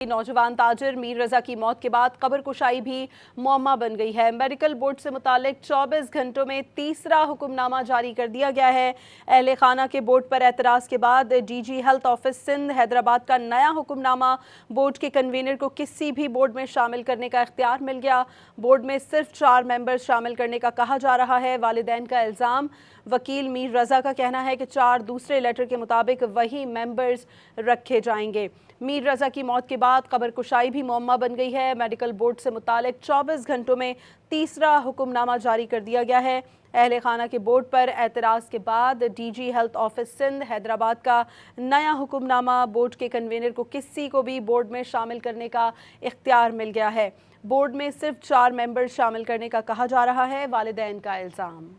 नौजवान ताजिर मीर रजा की मौत के बाद कब्र कुशाई भी मुअम्मा बन गई है। मेडिकल बोर्ड से मुतालिक 24 घंटों में तीसरा हुक्मनामा जारी कर दिया गया है। अहले खाना के बोर्ड पर एतराज़ के बाद DG health office Sindh Hyderabad का नया हुक्मनामा बोर्ड के कन्वीनर को किसी भी बोर्ड में शामिल करने का इख्तियार मिल गया। बोर्ड में सिर्फ 4 मेंबर्स शामिल करने का कहा जा रहा है। वालिदैन का इल्ज़ाम, वकील मीर रजा का कहना है कि 4 दूसरे लेटर के मुताबिक वही मेंबर्स रखे जाएंगे। मीर रजा की मौत के बाद कब्र कुशाई भी मुअम्मा बन गई है। मेडिकल बोर्ड से मुतालिक 24 घंटों में तीसरा हुक्मनामा जारी कर दिया गया है। अहले खाना के बोर्ड पर एतराज़ के बाद DG health office Sindh Hyderabad का नया हुक्मनामा बोर्ड के कन्वीनर को किसी को भी बोर्ड में शामिल करने का इख्तियार मिल गया है। बोर्ड में सिर्फ 4 मेंबर्स शामिल करने का कहा जा रहा है। वालिदैन का इल्ज़ाम,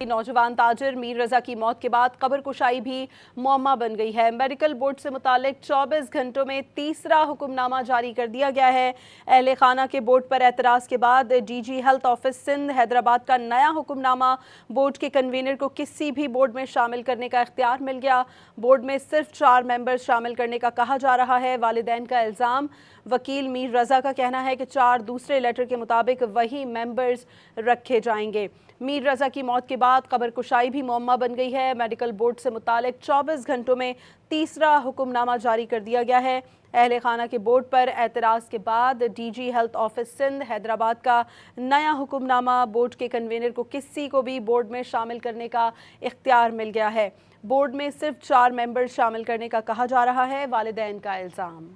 नौजवान ताजिर मीर रजा की मौत के बाद कब्र कुशाई भी मुअम्मा बन गई है। मेडिकल बोर्ड से मुतालिक 24 घंटों में तीसरा हुक्मनामा जारी कर दिया गया है। अहले खाना के बोर्ड पर एतराज़ के बाद DG health office Sindh Hyderabad का नया हुक्मनामा बोर्ड के कन्वीनर को किसी भी बोर्ड में शामिल करने का इख्तियार मिल गया। बोर्ड में सिर्फ 4 मेंबर्स शामिल करने का कहा जा रहा है। वालिदैन का इल्ज़ाम, वकील मीर रजा का कहना है कि 4 दूसरे लेटर के मुताबिक वही मेंबर्स रखे जाएंगे। मीर रजा की मौत के बाद कब्र कुशाई भी मुअम्मा बन गई है। मेडिकल बोर्ड से मुतालिक 24 घंटों में तीसरा हुक्मनामा जारी कर दिया गया है। अहले खाना के बोर्ड पर एतराज़ के बाद DG health office Sindh Hyderabad का नया हुक्मनामा बोर्ड के कन्वीनर को किसी को भी बोर्ड में शामिल करने का इख्तियार मिल गया है। बोर्ड में सिर्फ 4 मेंबर्स शामिल करने का कहा जा रहा है। वालिदैन का इल्ज़ाम।